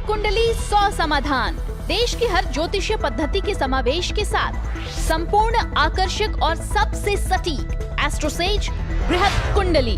कुंडली 100 समाधान, देश की हर ज्योतिषीय पद्धति के समावेश के साथ संपूर्ण आकर्षक और सबसे सटीक एस्ट्रोसेज बृहत कुंडली।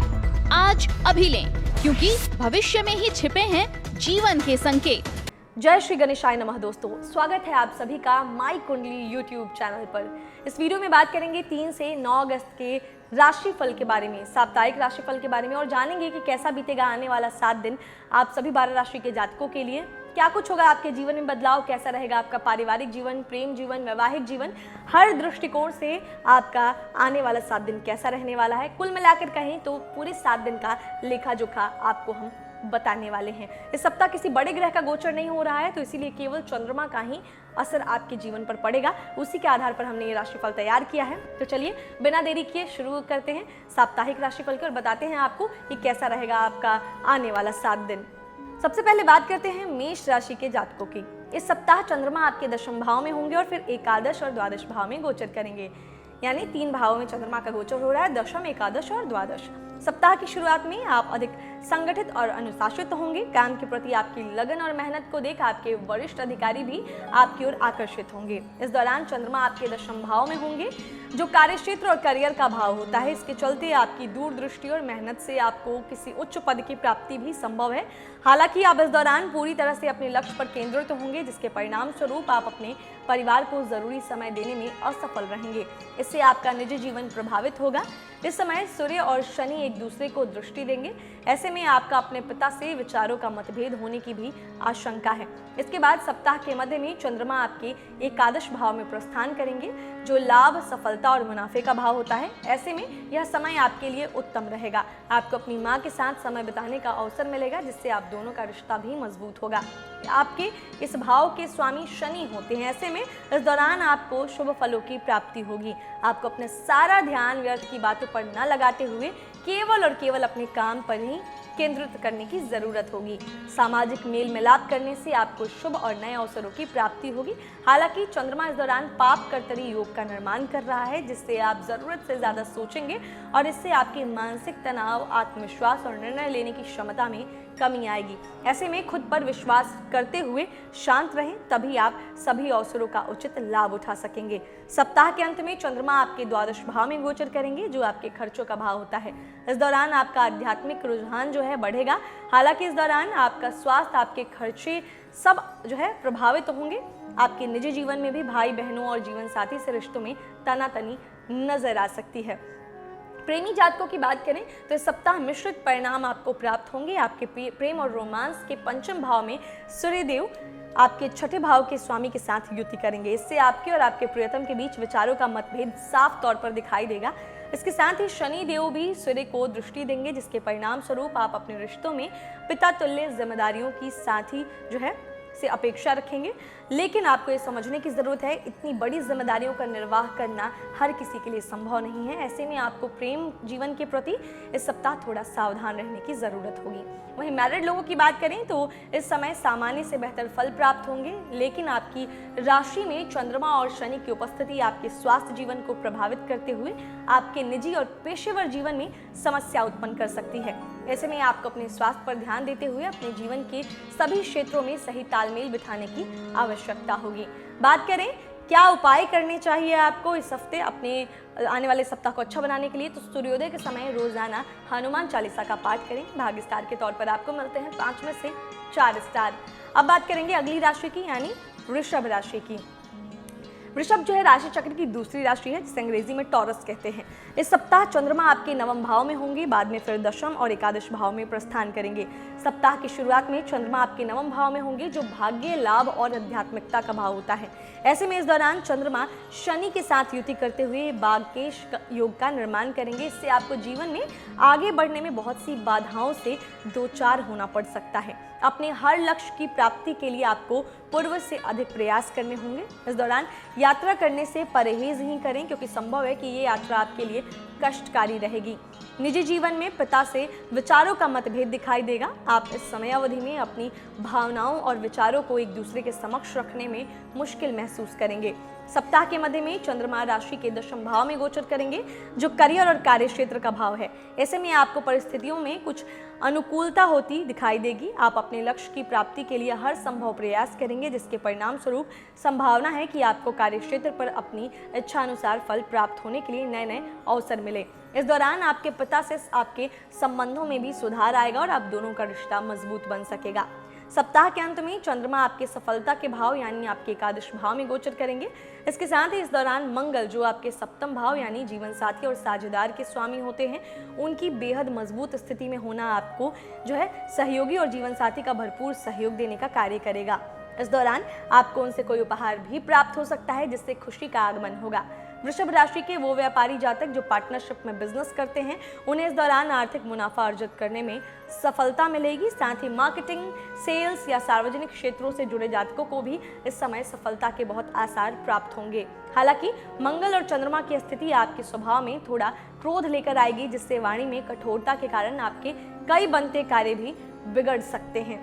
आज अभी लें, क्योंकि भविष्य में ही छिपे हैं जीवन के संकेत। जय श्री गणेशाय नमः। दोस्तों, स्वागत है आप सभी का माई कुंडली यूट्यूब चैनल पर। इस वीडियो में बात करेंगे 3 से 9 अगस्त के राशिफल के बारे में, साप्ताहिक राशिफल के बारे में, और जानेंगे कि कैसा बीतेगा आने वाला 7 दिन आप सभी 12 राशि के जातकों के लिए। क्या कुछ होगा आपके जीवन में बदलाव, कैसा रहेगा आपका पारिवारिक जीवन, प्रेम जीवन, वैवाहिक जीवन, हर दृष्टिकोण से आपका आने वाला 7 दिन कैसा रहने वाला है। कुल मिलाकर कहें तो पूरे 7 दिन का लेखा जोखा आपको हम बताने वाले हैं। इस सप्ताह किसी बड़े ग्रह का गोचर नहीं हो रहा है, तो इसीलिए केवल चंद्रमा का ही असर आपके जीवन पर पड़ेगा। उसी के आधार पर हमने ये राशिफल तैयार किया है। तो चलिए बिना देरी किए शुरू करते हैं साप्ताहिक राशिफल की और बताते हैं आपको कि कैसा रहेगा आपका आने वाला 7 दिन। सबसे पहले बात करते हैं मेष राशि के जातकों की। इस सप्ताह चंद्रमा आपके 10वें भाव में होंगे और फिर एकादश और द्वादश भाव में गोचर करेंगे। यानी 3 भावों में चंद्रमा का गोचर हो रहा है, 10वीं, एकादश और द्वादश। सप्ताह की शुरुआत में आप अधिक संगठित और अनुशासित होंगे। काम के प्रति आपकी लगन और मेहनत को देख आपके वरिष्ठ अधिकारी भी आपकी ओर आकर्षित होंगे। इस दौरान चंद्रमा आपके 10वें भाव में होंगे, जो कार्य क्षेत्र और करियर का भाव होता है। इसके चलते आपकी दूरदृष्टि और मेहनत से आपको किसी उच्च पद की प्राप्ति भी संभव है। हालांकि आप इस दौरान पूरी तरह से अपने लक्ष्य पर केंद्रित होंगे, जिसके परिणाम स्वरूप आप अपने परिवार को जरूरी समय देने में असफल रहेंगे। इससे आपका निजी जीवन प्रभावित होगा। इस समय सूर्य और शनि एक दूसरे को दृष्टि देंगे। ऐसे में आपका अपने पिता से विचारों का मतभेद होने की भी आशंका है। इसके बाद सप्ताह के मध्य में चंद्रमा आपके एकादश भाव में प्रस्थान करेंगे, जो लाभ, सफलता और मुनाफे का भाव होता है। ऐसे में यह समय आपके लिए उत्तम रहेगा। आपको अपनी माँ के साथ समय बिताने का अवसर मिलेगा, जिससे आप दोनों का रिश्ता भी मजबूत होगा। आपके इस भाव के स्वामी शनि होते हैं। ऐसे में इस दौरान आपको शुभ फलों की प्राप्ति होगी। आपको अपने सारा ध्यान व्यर्थ की बातों पर न लगाते हुए केवल और केवल अपने काम पर ही केंद्रित करने की जरूरत होगी। सामाजिक मेल मिलाप करने से आपको शुभ और नए अवसरों की प्राप्ति होगी। हालांकि चंद्रमा इस दौरान पाप कर्तरी योग का निर्माण कर रहा है, जिससे आप जरूरत से ज्यादा सोचेंगे और इससे आपके मानसिक तनाव, आत्मविश्वास और निर्णय लेने की क्षमता में कमी आएगी। ऐसे में खुद पर विश्वास करते हुए शांत रहें, तभी आप सभी अवसरों का उचित लाभ उठा सकेंगे। सप्ताह के अंत में चंद्रमा आपके द्वादश भाव में गोचर करेंगे, जो आपके खर्चों का भाव होता है। इस दौरान आपका आध्यात्मिक रुझान जो है बढ़ेगा। हालांकि इस दौरान आपका स्वास्थ्य, आपके खर्चे सब जो है प्रभावित होंगे। आपके निजी जीवन में भी भाई बहनों और जीवन साथी से रिश्तों में तनातनी नजर आ सकती है। प्रेमी जातकों की बात करें तो इस सप्ताह मिश्रित परिणाम आपको प्राप्त होंगे। आपके प्रेम और रोमांस के 5वें भाव में सूर्यदेव आपके 6ठे भाव के स्वामी के साथ युति करेंगे। इससे आपके और आपके प्रियतम के बीच विचारों का मतभेद साफ तौर पर दिखाई देगा। इसके साथ ही शनि देव भी सूर्य को दृष्टि देंगे, जिसके परिणाम स्वरूप आप अपने रिश्तों में पिता तुल्य जिम्मेदारियों की साथी जो है से अपेक्षा रखेंगे। लेकिन आपको ये समझने की जरूरत है, इतनी बड़ी जिम्मेदारियों का निर्वाह करना हर किसी के लिए संभव नहीं है। ऐसे में आपको प्रेम जीवन के प्रति इस सप्ताह थोड़ा सावधान रहने की जरूरत होगी। वहीं मैरिड लोगों की बात करें तो इस समय सामान्य से बेहतर फल प्राप्त होंगे, लेकिन आपकी राशि में चंद्रमा और शनि की उपस्थिति आपके स्वास्थ्य जीवन को प्रभावित करते हुए आपके निजी और पेशेवर जीवन में समस्या उत्पन्न कर सकती है। ऐसे में आपको अपने स्वास्थ्य पर ध्यान देते हुए अपने जीवन के सभी क्षेत्रों में सही तालमेल बिठाने की आवश्यकता होगी। बात करें क्या उपाय करने चाहिए आपको इस हफ्ते अपने आने वाले सप्ताह को अच्छा बनाने के लिए, तो सूर्योदय के समय रोजाना हनुमान चालीसा का पाठ करें। भाग्य स्टार के तौर पर आपको मिलते हैं 5 में से 4 स्टार। अब बात करेंगे अगली राशि की, यानी वृषभ राशि की। वृषभ जो है राशि चक्र की दूसरी राशि है, जिसे अंग्रेजी में टॉरस कहते हैं। इस सप्ताह चंद्रमा आपके 9वें भाव में होंगे, बाद में फिर 10वें और एकादश भाव में प्रस्थान करेंगे। सप्ताह की शुरुआत में चंद्रमा आपके 9वें भाव में होंगे, जो भाग्य, लाभ और आध्यात्मिकता का भाव होता है। ऐसे में इस दौरान चंद्रमा शनि के साथ युति करते हुए भाग्येश योग का निर्माण करेंगे। इससे आपको जीवन में आगे बढ़ने में बहुत सी बाधाओं से दो चार होना पड़ सकता है। अपने हर लक्ष्य की प्राप्ति के लिए आपको पूर्व से अधिक प्रयास करने होंगे। इस दौरान यात्रा करने से परहेज ही करें, क्योंकि संभव है कि ये यात्रा आपके लिए कष्टकारी रहेगी। निजी जीवन में पिता से विचारों का मतभेद दिखाई देगा। आप इस समय अवधि में अपनी भावनाओं और विचारों को एक दूसरे के समक्ष रखने में मुश्किल महसूस करेंगे। सप्ताह के मध्य में चंद्रमा राशि के 10वें भाव में गोचर करेंगे, जो करियर और कार्य क्षेत्र का भाव है। ऐसे में आपको परिस्थितियों में कुछ अनुकूलता होती दिखाई देगी। आप अपने लक्ष्य की प्राप्ति के लिए हर संभव प्रयास करेंगे, जिसके परिणाम स्वरूप संभावना है कि आपको कार्य क्षेत्र पर अपनी इच्छानुसार फल प्राप्त होने के लिए नए अवसर मिले। इस दौरान आपके पिता से आपके संबंधों में भी सुधार आएगा और आप दोनों का रिश्ता मजबूत बन सकेगा। सप्ताह के अंत में चंद्रमा आपके सफलता के भाव यानी आपके एकादश भाव में गोचर करेंगे। इसके साथ ही इस दौरान मंगल, जो आपके सप्तम भाव यानी जीवन साथी और साझेदार के स्वामी होते हैं, उनकी बेहद मजबूत स्थिति में होना आपको सहयोगी और जीवन साथी का भरपूर सहयोग देने का कार्य करेगा। इस दौरान आपको उनसे कोई उपहार भी प्राप्त हो सकता है, जिससे खुशी का आगमन होगा। वृषभ राशि के वो व्यापारी जातक जो पार्टनरशिप में बिजनेस करते हैं, उन्हें इस दौरान आर्थिक मुनाफा अर्जित करने में सफलता मिलेगी। साथ ही मार्केटिंग, सेल्स या सार्वजनिक क्षेत्रों से जुड़े जातकों को भी इस समय सफलता के बहुत आसार प्राप्त होंगे। हालांकि मंगल और चंद्रमा की स्थिति आपके स्वभाव में थोड़ा क्रोध लेकर आएगी, जिससे वाणी में कठोरता के कारण आपके कई बनते कार्य भी बिगड़ सकते हैं।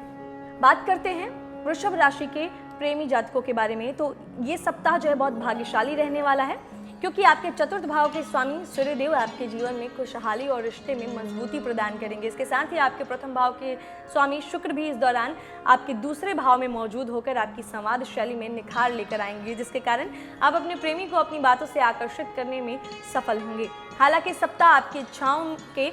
बात करते हैं वृषभ राशि के प्रेमी जातकों के बारे में। तो ये सप्ताह बहुत भाग्यशाली रहने वाला है, क्योंकि आपके चतुर्थ भाव के स्वामी सूर्यदेव आपके जीवन में खुशहाली और रिश्ते में मजबूती प्रदान करेंगे। इसके साथ ही आपके प्रथम भाव के स्वामी शुक्र भी इस दौरान आपके दूसरे भाव में मौजूद होकर आपकी संवाद शैली में निखार लेकर आएंगे, जिसके कारण आप अपने प्रेमी को अपनी बातों से आकर्षित करने में सफल होंगे। हालांकि सप्ताह आपकी इच्छाओं के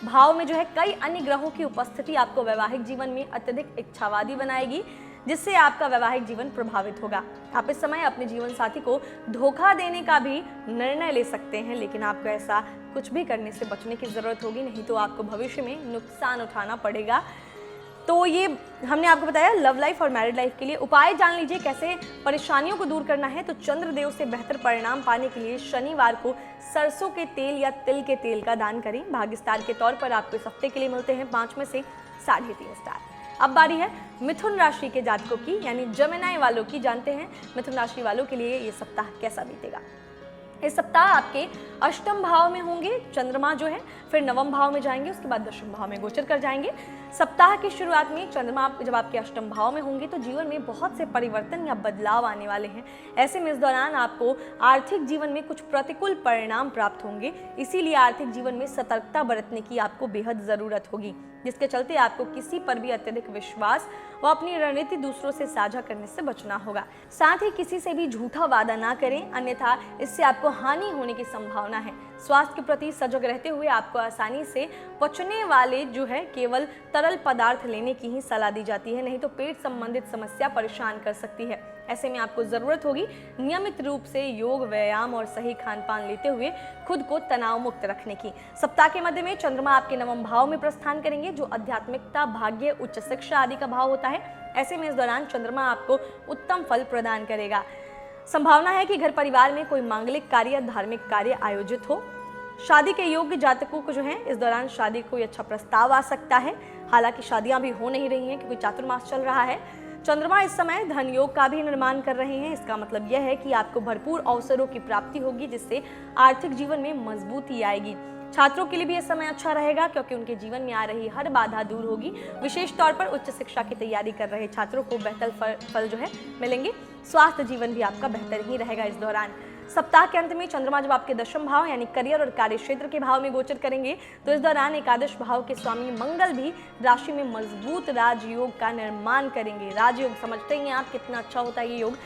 भाव में कई अन्य ग्रहों की उपस्थिति आपको वैवाहिक जीवन में अत्यधिक इच्छावादी बनाएगी, जिससे आपका वैवाहिक जीवन प्रभावित होगा। आप इस समय अपने जीवन साथी को धोखा देने का भी निर्णय ले सकते हैं, लेकिन आपको ऐसा कुछ भी करने से बचने की जरूरत होगी, नहीं तो आपको भविष्य में नुकसान उठाना पड़ेगा। तो ये हमने आपको बताया लव लाइफ और मैरिड लाइफ के लिए। उपाय जान लीजिए कैसे परेशानियों को दूर करना है। तो चंद्रदेव से बेहतर परिणाम पाने के लिए शनिवार को सरसों के तेल या तिल के तेल का दान करें। भाग्य स्टार के तौर पर आपको इस हफ्ते के लिए मिलते हैं 5 में से 3.5 स्टार। अब बारी है मिथुन राशि के जातकों की, यानी जेमिनी वालों की। जानते हैं मिथुन राशि वालों के लिए ये सप्ताह कैसा बीतेगा। इस सप्ताह आपके अष्टम भाव में होंगे चंद्रमा, फिर नवम भाव में जाएंगे, उसके बाद दशम भाव में गोचर कर जाएंगे। सप्ताह की शुरुआत में चंद्रमा जब आपके अष्टम भाव में होंगे तो जीवन में बहुत से परिवर्तन या बदलाव आने वाले हैं। ऐसे में इस दौरान आपको आर्थिक जीवन में कुछ प्रतिकूल परिणाम प्राप्त होंगे, इसीलिए आर्थिक जीवन में सतर्कता बरतने की आपको बेहद जरूरत होगी, जिसके चलते आपको किसी पर भी अत्यधिक विश्वास व अपनी रणनीति दूसरों से साझा करने से बचना होगा। साथ ही किसी से भी झूठा वादा ना करें, अन्यथा इससे आपको हानि होने की संभावना है। स्वास्थ्य के प्रति सजग रहते हुए आपको आसानी से पचने वाले केवल तरल पदार्थ लेने की ही सलाह दी जाती है, नहीं तो पेट संबंधित समस्या परेशान कर सकती है। ऐसे में आपको जरूरत होगी नियमित रूप से योग, व्यायाम और सही खान पान लेते हुए खुद को तनाव मुक्त रखने की। सप्ताह के मध्य में चंद्रमा आपके नवम भाव में प्रस्थान करेंगे, जो आध्यात्मिकता, भाग्य, उच्च शिक्षा आदि का भाव होता है। ऐसे में इस दौरान चंद्रमा आपको उत्तम फल प्रदान करेगा। संभावना है कि घर परिवार में कोई मांगलिक कार्य या धार्मिक कार्य आयोजित हो। शादी के योग्य जातकों को इस दौरान शादी कोई अच्छा प्रस्ताव आ सकता है। हालांकि शादियां भी हो नहीं रही हैं क्योंकि चातुर्मास चल रहा है। चंद्रमा इस समय धन योग का भी निर्माण कर रहे हैं। इसका मतलब यह है कि आपको भरपूर अवसरों की प्राप्ति होगी, जिससे आर्थिक जीवन में मजबूती आएगी। छात्रों के लिए भी यह समय अच्छा रहेगा, क्योंकि उनके जीवन में आ रही हर बाधा दूर होगी। विशेष तौर पर उच्च शिक्षा की तैयारी कर रहे छात्रों को बेहतर फल मिलेंगे। स्वास्थ्य जीवन भी आपका बेहतर ही रहेगा इस दौरान। सप्ताह के अंत में चंद्रमा जब आपके दशम भाव यानी करियर और कार्य क्षेत्र के भाव में गोचर करेंगे, तो इस दौरान एकादश भाव के स्वामी मंगल भी राशि में मजबूत राजयोग का निर्माण करेंगे। राजयोग समझते ही आप कितना अच्छा होता है ये योग।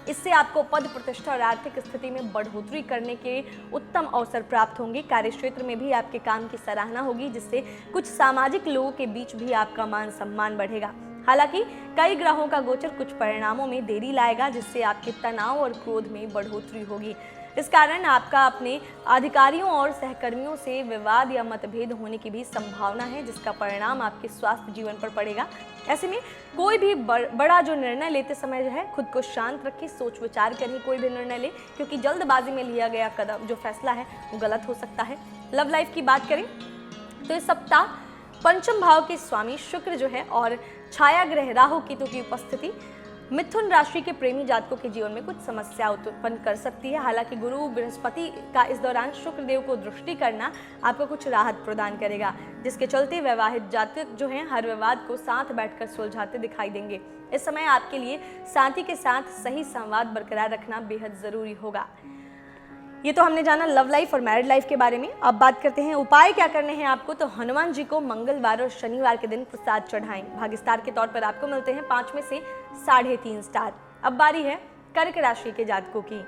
इससे आपको पद प्रतिष्ठा और आर्थिक स्थिति में बढ़ोतरी करने के उत्तम अवसर प्राप्त होंगे। कार्य क्षेत्र में भी आपके काम की सराहना होगी, जिससे कुछ सामाजिक लोगों के बीच भी आपका मान सम्मान बढ़ेगा। हालांकि कई ग्रहों का गोचर कुछ परिणामों में देरी लाएगा, जिससे आपके तनाव और क्रोध में बढ़ोतरी होगी। इस कारण आपका अपने अधिकारियों और सहकर्मियों से विवाद या मतभेद होने की भी संभावना है, जिसका परिणाम आपके स्वास्थ्य जीवन पर पड़ेगा। ऐसे में कोई भी बड़ा जो निर्णय लेते समय खुद को शांत रखें, सोच विचार कर कोई भी निर्णय ले, क्योंकि जल्दबाजी में लिया गया कदम जो फैसला है वो गलत हो सकता है। लव लाइफ की बात करें तो इस सप्ताह पंचम भाव के स्वामी शुक्र और छाया ग्रह राहु केतु की उपस्थिति मिथुन राशि के प्रेमी जातकों के जीवन में कुछ समस्या उत्पन्न कर सकती है। हालांकि गुरु बृहस्पति का इस दौरान शुक्रदेव को दृष्टि करना आपको कुछ राहत प्रदान करेगा, जिसके चलते वैवाहिक जातक जो हैं हर विवाद को साथ बैठकर सुलझाते दिखाई देंगे। इस समय आपके लिए साथी के साथ सही संवाद बरकरार रखना बेहद जरूरी होगा। ये तो हमने जाना लव लाइफ और मैरिड लाइफ के बारे में। अब बात करते हैं उपाय क्या करने हैं आपको। तो हनुमान जी को मंगलवार और शनिवार के दिन प्रसाद चढ़ाएं। भाग्य स्टार के तौर पर आपको मिलते हैं 5 में से 3.5 स्टार। अब बारी है कर्क राशि के जातकों की।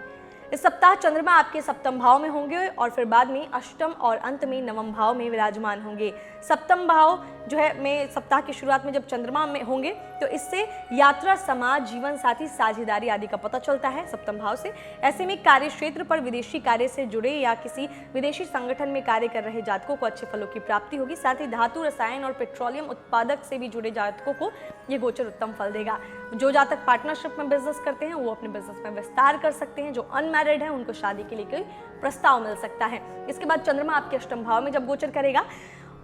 इस सप्ताह चंद्रमा आपके सप्तम भाव में होंगे और फिर बाद में अष्टम और अंत में नवम भाव में विराजमान होंगे। सप्तम भाव जो है में सप्ताह की शुरुआत में जब चंद्रमा में होंगे तो इससे यात्रा, समाज, जीवन साथी, साझेदारी आदि का पता चलता है सप्तम भाव से। ऐसे में कार्य क्षेत्र पर विदेशी कार्य से जुड़े या किसी विदेशी संगठन में कार्य कर रहे जातकों को अच्छे फलों की प्राप्ति होगी। साथ ही धातु, रसायन और पेट्रोलियम उत्पादक से भी जुड़े जातकों को ये गोचर उत्तम फल देगा। जो जातक पार्टनरशिप में बिजनेस करते हैं वो अपने बिजनेस में विस्तार कर सकते हैं। जो अनमैरिड है उनको शादी के लिए कोई प्रस्ताव मिल सकता है। इसके बाद चंद्रमा आपके अष्टम भाव में जब गोचर करेगा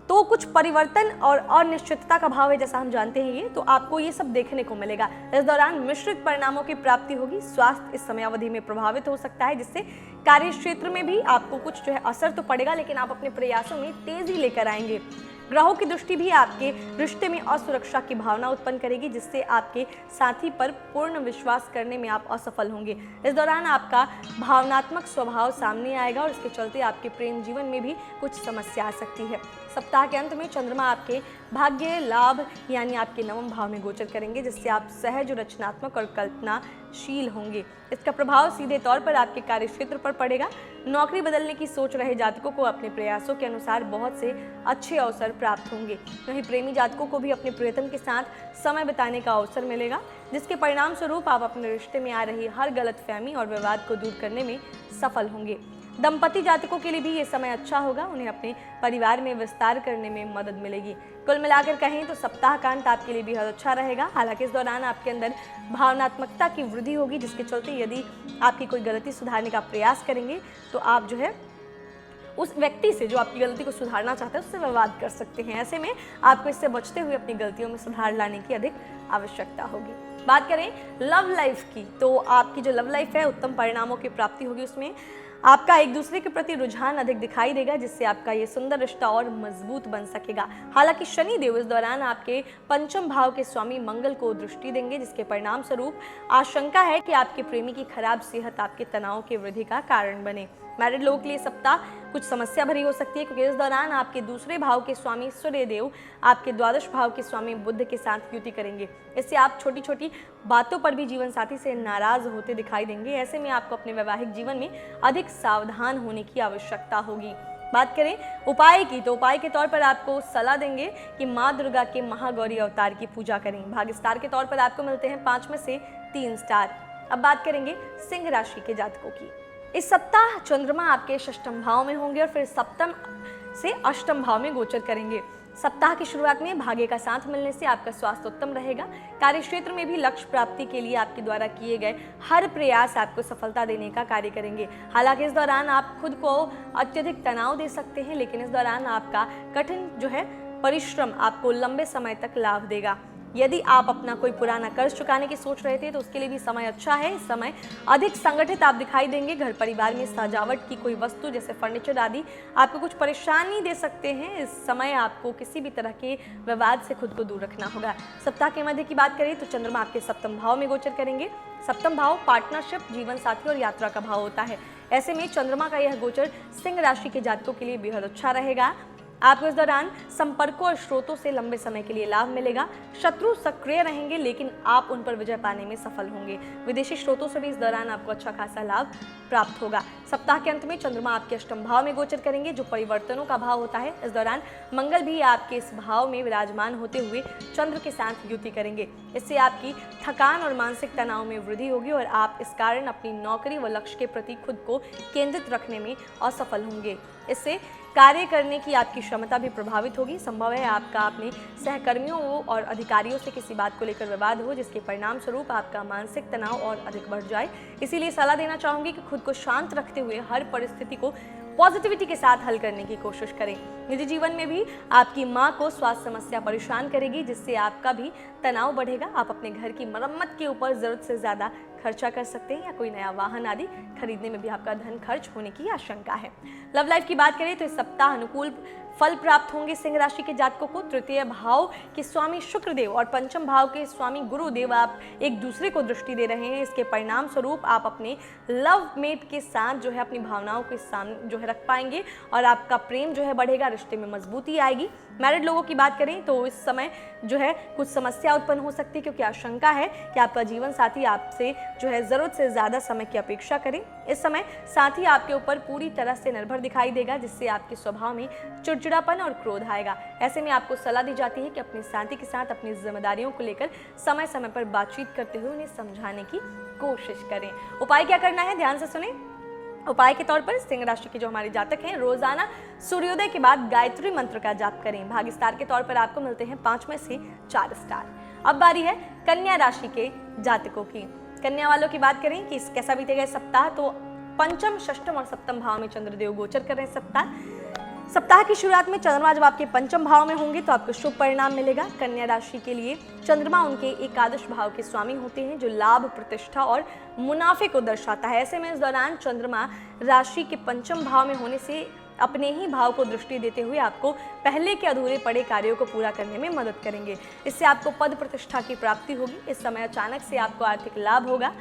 तो कुछ परिवर्तन और अनिश्चितता का भाव है, जैसा हम जानते हैं ये, तो आपको ये सब देखने को मिलेगा। इस दौरान मिश्रित परिणामों की प्राप्ति होगी। स्वास्थ्य इस समयावधि में प्रभावित हो सकता है, जिससे कार्य क्षेत्र में भी आपको कुछ जो है असर तो पड़ेगा, लेकिन आप अपने प्रयासों में तेजी लेकर आएंगे। ग्रहों की दृष्टि भी आपके रिश्ते में असुरक्षा की भावना उत्पन्न करेगी, जिससे आपके साथी पर पूर्ण विश्वास करने में आप असफल होंगे। इस दौरान आपका भावनात्मक स्वभाव सामने आएगा और इसके चलते आपके प्रेम जीवन में भी कुछ समस्या आ सकती है। सप्ताह के अंत में चंद्रमा आपके भाग्य, लाभ यानी आपके नवम भाव में गोचर करेंगे, जिससे आप सहज, रचनात्मक और कल्पनाशील होंगे। इसका प्रभाव सीधे तौर पर आपके कार्य क्षेत्र पर पड़ेगा। नौकरी बदलने की सोच रहे जातकों को अपने प्रयासों के अनुसार बहुत से अच्छे अवसर प्राप्त होंगे। वहीं प्रेमी जातकों को भी अपने प्रियतम के साथ समय बिताने का अवसर मिलेगा, जिसके परिणाम स्वरूप आप अपने रिश्ते में आ रही हर गलतफहमी और विवाद को दूर करने में सफल होंगे। दंपति जातकों के लिए भी ये समय अच्छा होगा। उन्हें अपने परिवार में विस्तार करने में मदद मिलेगी। कुल मिलाकर कहें तो सप्ताह का अंत आपके लिए भी अच्छा रहेगा। हालांकि इस दौरान आपके अंदर भावनात्मकता की वृद्धि होगी, जिसके चलते यदि आपकी कोई गलती सुधारने का प्रयास करेंगे तो आप जो है उस व्यक्ति से जो आपकी गलती को सुधारना चाहते हैं उससे विवाद कर सकते हैं। ऐसे में आपको इससे बचते हुए अपनी गलतियों में सुधार लाने की अधिक आवश्यकता होगी। बात करें लव लाइफ की, तो आपकी जो लव लाइफ है उत्तम परिणामों की प्राप्ति होगी। उसमें आपका एक दूसरे के प्रति रुझान अधिक दिखाई देगा, जिससे आपका ये सुंदर रिश्ता और मजबूत बन सकेगा। हालांकि शनि देव इस दौरान आपके पंचम भाव के स्वामी मंगल को दृष्टि देंगे, जिसके परिणाम स्वरूप आशंका है कि आपके प्रेमी की खराब सेहत आपके तनाव की वृद्धि का कारण बने। मैरिड लोगों के लिए सप्ताह कुछ समस्या भरी हो सकती है, क्योंकि इस दौरान आपके दूसरे भाव के स्वामी सूर्य देव आपके द्वादश भाव के स्वामी बुध के साथ युति करेंगे। इससे आप छोटी छोटी बातों पर भी जीवन साथी से नाराज होते दिखाई देंगे। ऐसे में आपको अपने वैवाहिक जीवन में अधिक सावधान होने की आवश्यकता होगी। बात करें उपाय की, तो उपाय के तौर पर आपको सलाह देंगे कि माँ दुर्गा के महागौरी अवतार की पूजा करें। भाग्य स्टार के तौर पर आपको मिलते हैं 5 में से 3 स्टार। अब बात करेंगे सिंह राशि के जातकों की। इस सप्ताह चंद्रमा आपके षष्ठम भाव में होंगे और फिर सप्तम से अष्टम भाव में गोचर करेंगे। सप्ताह की शुरुआत में भाग्य का साथ मिलने से आपका स्वास्थ्य उत्तम रहेगा। कार्य क्षेत्र में भी लक्ष्य प्राप्ति के लिए आपके द्वारा किए गए हर प्रयास आपको सफलता देने का कार्य करेंगे। हालांकि इस दौरान आप खुद को अत्यधिक तनाव दे सकते हैं, लेकिन इस दौरान आपका कठिन जो है परिश्रम आपको लंबे समय तक लाभ देगा। यदि आप अपना कोई पुराना कर्ज चुकाने की सोच रहे थे तो उसके लिए भी समय अच्छा है। इस समय अधिक संगठित आप दिखाई देंगे। घर परिवार में सजावट की कोई वस्तु जैसे फर्नीचर आदि आपको कुछ परेशानी दे सकते हैं। इस समय आपको किसी भी तरह के विवाद से खुद को दूर रखना होगा। सप्ताह के मध्य की बात करें तो चंद्रमा आपके सप्तम भाव में गोचर करेंगे। सप्तम भाव पार्टनरशिप, जीवन साथी और यात्रा का भाव होता है। ऐसे में चंद्रमा का यह गोचर सिंह राशि के जातकों के लिए बेहद अच्छा रहेगा। आपको इस दौरान संपर्कों और स्रोतों से लंबे समय के लिए लाभ मिलेगा। शत्रु सक्रिय रहेंगे, लेकिन आप उन पर विजय पाने में सफल होंगे। विदेशी स्रोतों से भी इस दौरान आपको अच्छा खासा लाभ प्राप्त होगा। सप्ताह के अंत में चंद्रमा आपके अष्टम भाव में गोचर करेंगे, जो परिवर्तनों का भाव होता है। इस दौरान मंगल भी आपके इस भाव में विराजमान होते हुए चंद्र के साथ युति करेंगे। इससे आपकी थकान और मानसिक तनाव में वृद्धि होगी और आप इस कारण अपनी नौकरी व लक्ष्य के प्रति खुद को केंद्रित रखने में असफल होंगे। इससे कार्य करने की आपकी क्षमता भी प्रभावित होगी। संभव है आपका अपने सहकर्मियों और अधिकारियों से किसी बात को लेकर विवाद हो, जिसके परिणाम स्वरूप आपका मानसिक तनाव और अधिक बढ़ जाए। इसीलिए सलाह देना चाहूंगी कि खुद को शांत रखते हुए हर परिस्थिति को पॉजिटिविटी के साथ हल करने की कोशिश करें। निजी जीवन में भी आपकी माँ को स्वास्थ्य समस्या परेशान करेगी, जिससे आपका भी तनाव बढ़ेगा। आप अपने घर की मरम्मत के ऊपर ज़रूरत से ज़्यादा खर्चा कर सकते हैं या कोई नया वाहन आदि खरीदने में भी आपका धन खर्च होने की आशंका है। लव लाइफ की बात करें तो इस सप्ताह अनुकूल फल प्राप्त होंगे सिंह राशि के जातकों को। तृतीय भाव के स्वामी शुक्रदेव और पंचम भाव के स्वामी गुरुदेव आप एक दूसरे को दृष्टि दे रहे हैं। इसके परिणाम स्वरूप आप अपने लव मेट के साथ जो है अपनी भावनाओं के सामने जो है रख पाएंगे और आपका प्रेम जो है बढ़ेगा, रिश्ते में मजबूती आएगी। मैरिड लोगों की बात करें तो इस समय जो है कुछ समस्या उत्पन्न हो सकती है, क्योंकि आशंका है कि आपका जीवन साथी आपसे जो है ज़रूरत से ज़्यादा समय की अपेक्षा करें। इस समय साथी आपके ऊपर पूरी तरह से निर्भर दिखाई देगा, जिससे आपके स्वभाव में चिड़चिड़ापन और क्रोध आएगा। ऐसे में आपको सलाह दी जाती है कि अपने साथी के साथ अपनी जिम्मेदारियों को लेकर समय समय पर बातचीत करते हुए उन्हें समझाने की कोशिश करें। उपाय क्या करना है, ध्यान से सुने। उपाय के तौर पर सिंह राशि के जो हमारे जातक हैं, रोजाना सूर्योदय के बाद गायत्री मंत्र का जाप करें। भाग्य स्टार के तौर पर आपको मिलते हैं 5 में से 4 स्टार। अब बारी है कन्या राशि के जातकों की। कन्या वालों की बात करें कि कैसा बीतेगा सप्ताह, तो पंचम, षष्ठम और सप्तम भाव में चंद्रदेव गोचर कर रहे हैं। सप्ताह की शुरुआत में चंद्रमा जब आपके पंचम भाव में होंगे तो आपको शुभ परिणाम मिलेगा। कन्या राशि के लिए चंद्रमा उनके एकादश भाव के स्वामी होते हैं, जो लाभ, प्रतिष्ठा और मुनाफे को दर्शाता है। ऐसे में इस दौरान चंद्रमा राशि के पंचम भाव में होने से अपने ही भाव को दृष्टि देते हुए आपको पहले के अधूरे पड़े कार्यों को पूरा करने में मदद करेंगे। इससे आपको पद प्रतिष्ठा की प्राप्ति होगी। इस समय अचानक से आपको आर्थिक लाभ होगा।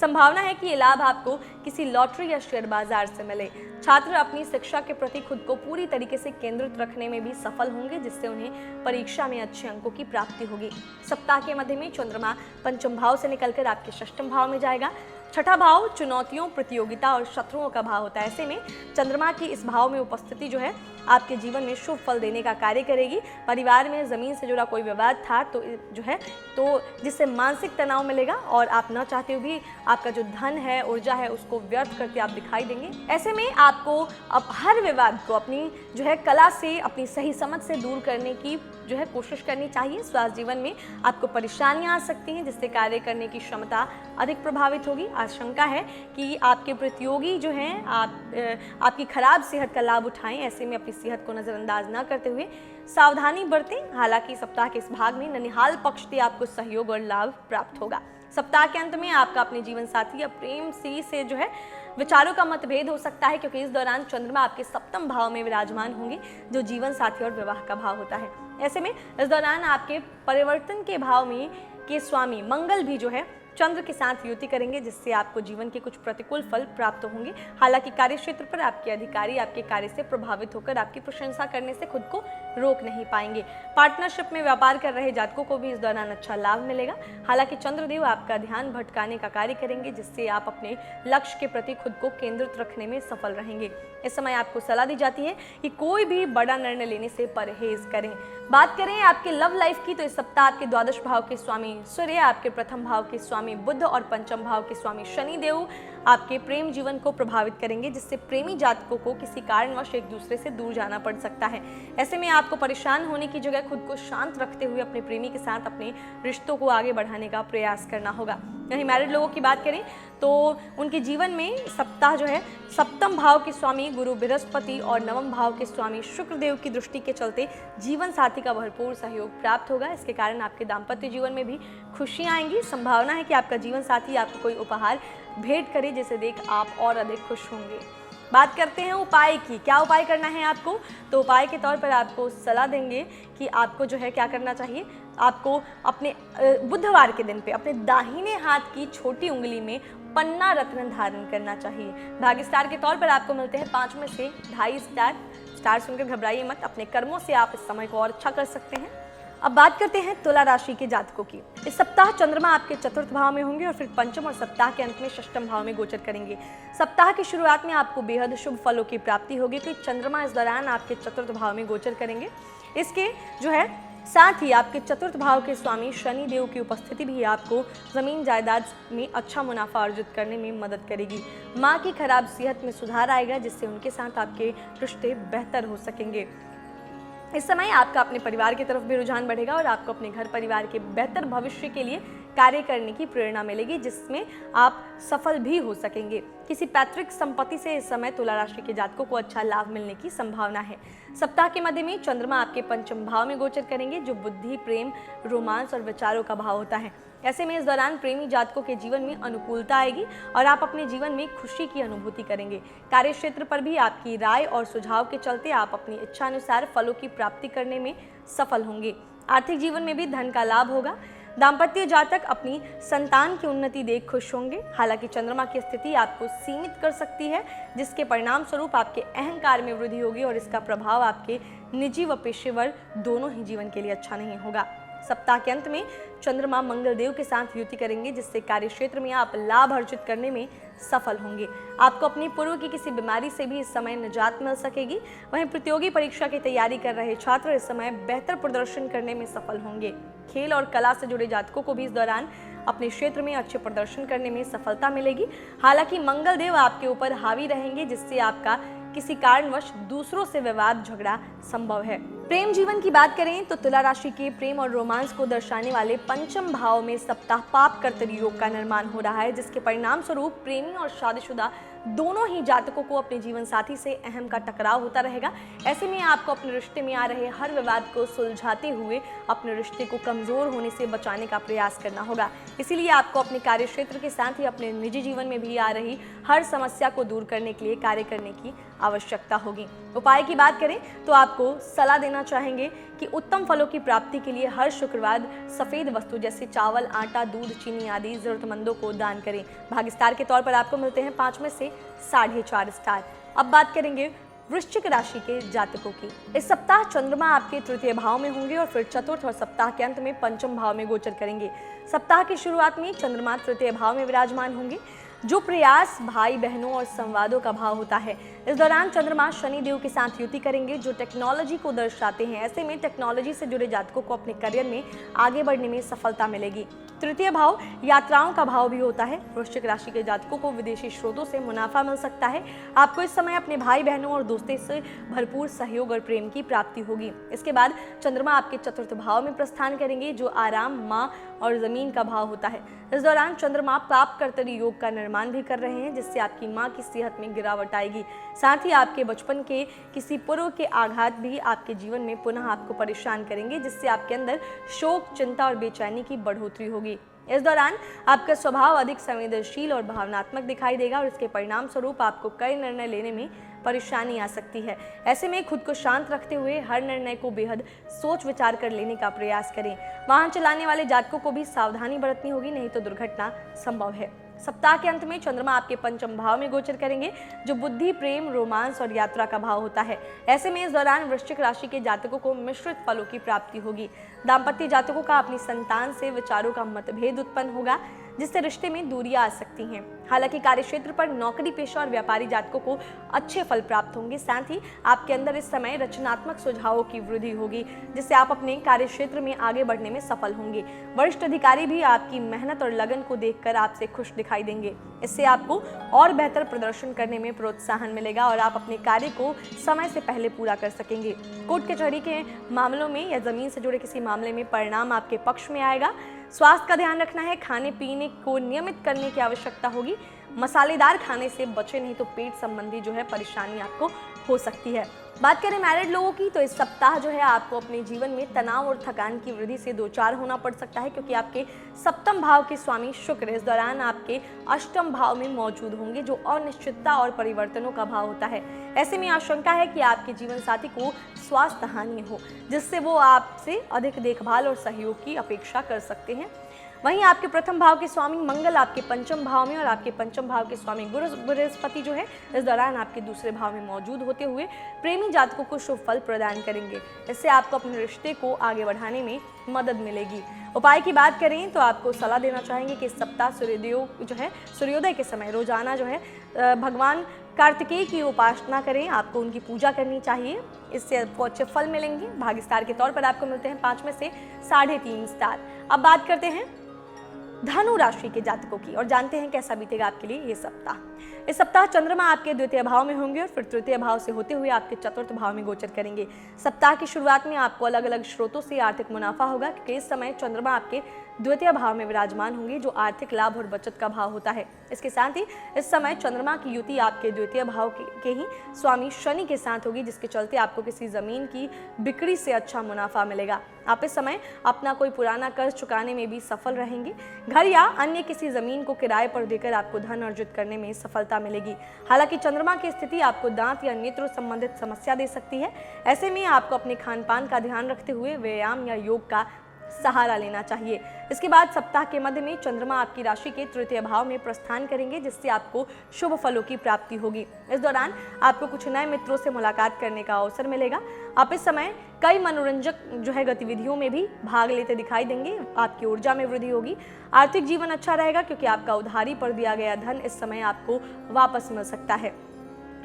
संभावना है कि ये लाभ आपको किसी लॉटरी या शेयर बाजार से मिले। छात्र अपनी शिक्षा के प्रति खुद को पूरी तरीके से केंद्रित रखने में भी सफल होंगे, जिससे उन्हें परीक्षा में अच्छे अंकों की प्राप्ति होगी। सप्ताह के मध्य में चंद्रमा पंचम भाव से निकलकर आपके षष्ठम भाव में जाएगा। छठा भाव चुनौतियों, प्रतियोगिता और शत्रुओं का भाव होता है। ऐसे में चंद्रमा की इस भाव में उपस्थिति जो है आपके जीवन में शुभ फल देने का कार्य करेगी। परिवार में जमीन से जुड़ा कोई विवाद था तो जो है तो जिससे मानसिक तनाव मिलेगा और आप न चाहते हुए भी आपका जो धन है, ऊर्जा है, उसको व्यर्थ करते आप दिखाई देंगे। ऐसे में आपको अब हर विवाद को अपनी जो है कला से, अपनी सही समझ से दूर करने की जो है कोशिश करनी चाहिए। स्वास्थ्य जीवन में आपको परेशानियां आ सकती हैं, जिससे कार्य करने की क्षमता अधिक प्रभावित होगी। आशंका है कि आपके प्रतियोगी जो हैं आपकी खराब सेहत का लाभ उठाएं। ऐसे में अपनी सेहत को नज़रअंदाज न करते हुए सावधानी बरतें। हालांकि सप्ताह के इस भाग में ननिहाल पक्ष से आपको सहयोग और लाभ प्राप्त होगा। सप्ताह के अंत में आपका अपने जीवन साथी या प्रेम स्त्री से जो है विचारों का मतभेद हो सकता है, क्योंकि इस दौरान चंद्रमा आपके सप्तम भाव में विराजमान होंगे, जो जीवन साथी और विवाह का भाव होता है। ऐसे में इस दौरान आपके परिवर्तन के भाव में के स्वामी मंगल भी जो है चंद्र के साथ युति करेंगे, जिससे आपको जीवन के कुछ प्रतिकूल फल प्राप्त होंगे। हालांकि कार्य क्षेत्र पर आपके अधिकारी आपके कार्य से प्रभावित होकर आपकी प्रशंसा करने से खुद को रोक नहीं पाएंगे। पार्टनरशिप में व्यापार कर रहे जातकों को भी इस दौरान अच्छा लाभ मिलेगा। हालांकि चंद्रदेव आपका ध्यान भटकाने का कार्य करेंगे, जिससे आप अपने लक्ष्य के प्रति खुद को केंद्रित रखने में सफल रहेंगे। इस समय आपको सलाह दी जाती है कि कोई भी बड़ा निर्णय लेने से परहेज करें। बात करें आपके लव लाइफ की, तो इस सप्ताह आपके द्वादश भाव के स्वामी सूर्य, आपके प्रथम भाव के स्वामी बुध और पंचम भाव के स्वामी शनि देव आपके प्रेम जीवन को प्रभावित करेंगे, जिससे प्रेमी जातकों को किसी कारणवश एक दूसरे से दूर जाना पड़ सकता है। ऐसे में आपको परेशान होने की जगह खुद को शांत रखते हुए अपने प्रेमी के साथ अपने रिश्तों को आगे बढ़ाने का प्रयास करना होगा। वहीं मैरिड लोगों की बात करें तो उनके जीवन में सप्ताह जो है सप्तम भाव के स्वामी गुरु बृहस्पति और नवम भाव के स्वामी शुक्रदेव की दृष्टि के चलते जीवन साथी का भरपूर सहयोग प्राप्त होगा। इसके कारण आपके दाम्पत्य जीवन में भी खुशियां आएंगी। संभावना है कि आपका जीवन साथी आपको कोई उपहार भेंट करे, जिसे देख आप और अधिक खुश होंगे। बात करते हैं उपाय की। क्या उपाय करना है आपको, तो उपाय के तौर पर आपको सलाह देंगे कि आपको जो है क्या करना चाहिए। आपको अपने बुधवार के दिन पे अपने दाहिने हाथ की छोटी उंगली में पन्ना रत्न धारण करना चाहिए। भाग्य स्टार के तौर पर आपको मिलते हैं 5 में से 2.5 स्टार। स्टार सुनकर घबराइए मत, अपने कर्मों से आप इस समय को और अच्छा कर सकते हैं। अब बात करते हैं तुला राशि के जातकों की। इस सप्ताह चंद्रमा आपके चतुर्थ भाव में होंगे और फिर पंचम और सप्ताह के अंत में षष्ठम भाव में गोचर करेंगे। सप्ताह की शुरुआत में आपको बेहद शुभ फलों की प्राप्ति होगी, क्योंकि चंद्रमा इस दौरान आपके चतुर्थ भाव में गोचर करेंगे। इसके जो है साथ ही आपके चतुर्थ भाव के स्वामी शनि देव की उपस्थिति भी आपको जमीन जायदाद में अच्छा मुनाफा अर्जित करने में मदद करेगी। माँ की खराब सेहत में सुधार आएगा, जिससे उनके साथ आपके रिश्ते बेहतर हो सकेंगे। इस समय आपका अपने परिवार की तरफ भी रुझान बढ़ेगा और आपको अपने घर परिवार के बेहतर भविष्य के लिए कार्य करने की प्रेरणा मिलेगी, जिसमें आप सफल भी हो सकेंगे। किसी पैतृक संपत्ति से इस समय तुला राशि के जातकों को अच्छा लाभ मिलने की संभावना है। सप्ताह के मध्य में चंद्रमा आपके पंचम भाव में गोचर करेंगे, जो बुद्धि, प्रेम, रोमांस और विचारों का भाव होता है। ऐसे में इस दौरान प्रेमी जातकों के जीवन में अनुकूलता आएगी और आप अपने जीवन में खुशी की अनुभूति करेंगे। कार्य क्षेत्र पर भी आपकी राय और सुझाव के चलते आप अपनी इच्छा अनुसार फलों की प्राप्ति करने में सफल होंगे। आर्थिक जीवन में भी धन का लाभ होगा। दाम्पत्य जातक अपनी संतान की उन्नति देख खुश होंगे। हालांकि चंद्रमा की स्थिति आपको सीमित कर सकती है, जिसके परिणाम स्वरूप आपके अहंकार में वृद्धि होगी और इसका प्रभाव आपके निजी व पेशेवर दोनों ही जीवन के लिए अच्छा नहीं होगा। सप्ताह के अंत में चंद्रमा मंगल देव के साथ युति करेंगे, जिससे कार्य क्षेत्र में आप लाभ अर्जित करने में सफल होंगे। आपको अपनी पूर्व की किसी बीमारी से भी इस समय निजात मिल सकेगी। वहीं प्रतियोगी परीक्षा की तैयारी कर रहे छात्र इस समय बेहतर प्रदर्शन करने में सफल होंगे। खेल और कला से जुड़े जातकों को भी इस दौरान अपने क्षेत्र में अच्छे प्रदर्शन करने में सफलता मिलेगी। हालांकि मंगल देव आपके ऊपर हावी रहेंगे, जिससे आपका किसी कारणवश दूसरों से विवाद झगड़ा संभव है। प्रेम जीवन की बात करें तो तुला राशि के प्रेम और रोमांस को दर्शाने वाले पंचम भाव में सप्ताह पाप कर्तरी योग का निर्माण हो रहा है, जिसके परिणाम स्वरूप प्रेमी और शादीशुदा दोनों ही जातकों को अपने जीवन साथी से अहम का टकराव होता रहेगा। ऐसे में आपको अपने रिश्ते में आ रहे हर विवाद को सुलझाते हुए अपने रिश्ते को कमजोर होने से बचाने का प्रयास करना होगा। इसीलिए आपको अपने कार्य क्षेत्र के साथ ही अपने निजी जीवन में भी आ रही हर समस्या को दूर करने के लिए कार्य करने की आवश्यकता होगी। उपाय की बात करें तो आपको सलाह देना चाहेंगे कि उत्तम फलों की प्राप्ति के लिए हर शुक्रवार सफेद वस्तु जैसे चावल, आटा, दूध, चीनी आदि जरूरतमंदों को दान करें। भाग्य स्टार के तौर पर आपको मिलते हैं 5 में से 4.5 स्टार। अब बात करेंगे वृश्चिक राशि के जातकों की। इस सप्ताह चंद्रमा आपके तृतीय भाव में होंगे और फिर चतुर्थ और सप्ताह के अंत में पंचम भाव में गोचर करेंगे। सप्ताह की शुरुआत में चंद्रमा तृतीय भाव में विराजमान होंगे, जो प्रयास, भाई बहनों और संवादों का भाव होता है। इस दौरान चंद्रमा शनि देव के साथ युति करेंगे, जो टेक्नोलॉजी को दर्शाते हैं। ऐसे में टेक्नोलॉजी से जुड़े जातकों को अपने करियर में आगे बढ़ने में सफलता मिलेगी। तृतीय भाव यात्राओं का भाव भी होता है। वृश्चिक राशि के जातकों को विदेशी स्रोतों से मुनाफा मिल सकता है। आपको इस समय अपने भाई बहनों और दोस्तों से भरपूर सहयोग और प्रेम की प्राप्ति होगी। इसके बाद चंद्रमा आपके चतुर्थ भाव में प्रस्थान करेंगे, जो आराम, माँ और जमीन का भाव होता है। इस दौरान चंद्रमा पाप कर्तरी योग का निर्माण भी कर रहे हैं, जिससे आपकी माँ की सेहत में गिरावट आएगी। साथ ही आपके बचपन के किसी पूर्व के आघात भी आपके जीवन में पुनः आपको परेशान करेंगे, जिससे आपके अंदर शोक, चिंता और बेचैनी की बढ़ोतरी होगी। इस दौरान आपका स्वभाव अधिक संवेदनशील और भावनात्मक दिखाई देगा और इसके परिणाम स्वरूप आपको कई निर्णय लेने में परेशानी आ सकती है। ऐसे में खुद को शांत रखते हुए हर निर्णय को बेहद सोच विचार कर लेने का प्रयास करें। वाहन चलाने वाले जातकों को भी सावधानी बरतनी होगी, नहीं तो दुर्घटना संभव है। सप्ताह के अंत में चंद्रमा आपके पंचम भाव में गोचर करेंगे, जो बुद्धि, प्रेम, रोमांस और यात्रा का भाव होता है। ऐसे में इस दौरान वृश्चिक राशि के जातकों को मिश्रित फलों की प्राप्ति होगी। दाम्पत्य जातकों का अपनी संतान से विचारों का मतभेद उत्पन्न होगा, जिससे रिश्ते में दूरियां आ सकती हैं। हालांकि कार्यक्षेत्र पर नौकरी पेशा और व्यापारी जातकों को अच्छे फल प्राप्त होंगे। साथ ही आपके अंदर इस समय रचनात्मक सुझावों की वृद्धि होगी, जिससे आप अपने कार्यक्षेत्र में आगे बढ़ने में सफल होंगे। वरिष्ठ अधिकारी भी आपकी मेहनत और लगन को देखकर आपसे खुश दिखाई देंगे। इससे आपको और बेहतर प्रदर्शन करने में प्रोत्साहन मिलेगा और आप अपने कार्य को समय से पहले पूरा कर सकेंगे। कोर्ट कचहरी के मामलों में या जमीन से जुड़े किसी मामले में परिणाम आपके पक्ष में आएगा। स्वास्थ्य का ध्यान रखना है। खाने पीने को नियमित करने की आवश्यकता होगी। मसालेदार खाने से बचे, नहीं तो पेट संबंधी जो है परेशानी आपको हो सकती है। बात करें मैरिड लोगों की, तो इस सप्ताह जो है आपको अपने जीवन में तनाव और थकान की वृद्धि से दो चार होना पड़ सकता है, क्योंकि आपके सप्तम भाव के स्वामी शुक्र इस दौरान आपके अष्टम भाव में मौजूद होंगे, जो अनिश्चितता और परिवर्तनों का भाव होता है। ऐसे में आशंका है कि आपके जीवन साथी को स्वास्थ्य हानि हो, जिससे वो आपसे अधिक देखभाल और सहयोग की अपेक्षा कर सकते हैं। वहीं आपके प्रथम भाव के स्वामी मंगल आपके पंचम भाव में और आपके पंचम भाव के स्वामी गुरु बृहस्पति जो है इस दौरान आपके दूसरे भाव में मौजूद होते हुए प्रेमी जातकों को शुभ फल प्रदान करेंगे। इससे आपको अपने रिश्ते को आगे बढ़ाने में मदद मिलेगी। उपाय की बात करें तो आपको सलाह देना चाहेंगे कि इस सप्ताह सूर्योदय के समय रोजाना जो है भगवान कार्तिकेय की उपासना करें। आपको उनकी पूजा करनी चाहिए, इससे आपको अच्छे फल मिलेंगे। भाग्य स्टार के तौर पर आपको मिलते हैं 5 में से 3.5 स्टार। अब बात करते हैं धनु राशि के जातकों की और जानते हैं कैसा बीतेगा आपके लिए ये सप्ताह। इस सप्ताह चंद्रमा आपके द्वितीय भाव में होंगे और फिर तृतीय भाव से होते हुए आपके चतुर्थ भाव में गोचर करेंगे। सप्ताह की शुरुआत में आपको अलग अलग स्रोतों से आर्थिक मुनाफा होगा, क्योंकि इस समय चंद्रमा आपके द्वितीय भाव में विराजमान होंगे, जो आर्थिक लाभ और बचत का भाव होता है। इसके साथ ही इस समय चंद्रमा की युति आपके द्वितीय भाव के ही स्वामी शनि के साथ होगी, जिसके चलते आपको किसी जमीन की बिक्री से अच्छा मुनाफा मिलेगा। आप इस समय अपना कोई पुराना कर्ज चुकाने में भी सफल रहेंगे। घर या अन्य किसी जमीन को किराए पर देकर आपको धन अर्जित करने में सफलता मिलेगी। हालांकि चंद्रमा की स्थिति आपको दांत या नेत्र संबंधित समस्या दे सकती है। ऐसे में आपको अपने खान पान का ध्यान रखते हुए व्यायाम या योग का सहारा लेना चाहिए। इसके बाद सप्ताह के मध्य में चंद्रमा आपकी राशि के तृतीय भाव में प्रस्थान करेंगे, जिससे आपको शुभ फलों की प्राप्ति होगी। इस दौरान आपको कुछ नए मित्रों से मुलाकात करने का अवसर मिलेगा। आप इस समय कई मनोरंजक गतिविधियों में भी भाग लेते दिखाई देंगे। आपकी ऊर्जा में वृद्धि होगी। आर्थिक जीवन अच्छा रहेगा, क्योंकि आपका उधारी पर दिया गया धन इस समय आपको वापस मिल सकता है।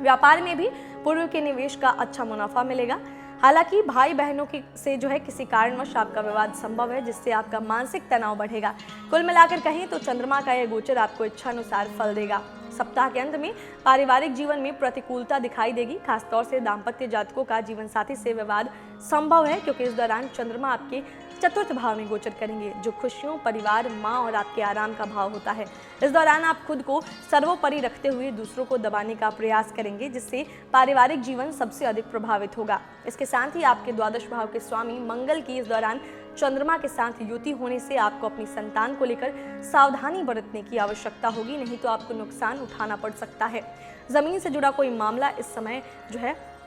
व्यापार में भी पूर्व के निवेश का अच्छा मुनाफा मिलेगा। हालांकि भाई बहनों से किसी कारणवश आपका विवाद संभव है, जिससे आपका मानसिक तनाव बढ़ेगा। कुल मिलाकर कहें तो चंद्रमा का यह गोचर आपको इच्छानुसार फल देगा। सप्ताह के अंत में पारिवारिक जीवन में प्रतिकूलता दिखाई देगी। खासतौर से दाम्पत्य जातकों का जीवन साथी से विवाद संभव है, क्योंकि इस दौरान चंद्रमा आपके चतुर्थ भाव में गोचर करेंगे, जो खुशियों, परिवार, माँ और आपके आराम का भाव होता है। इस दौरान आप खुद को सर्वोपरि रखते हुए दूसरों को दबाने का प्रयास करेंगे, जिससे पारिवारिक जीवन सबसे अधिक प्रभावित होगा। इसके साथ ही आपके द्वादश भाव के स्वामी मंगल की इस दौरान चंद्रमा के साथ युति होने से आपको अपनी संतान को लेकर सावधानी बरतने की आवश्यकता होगी, नहीं तो आपको नुकसान उठाना पड़ सकता है। जमीन से जुड़ा कोई मामला इस समय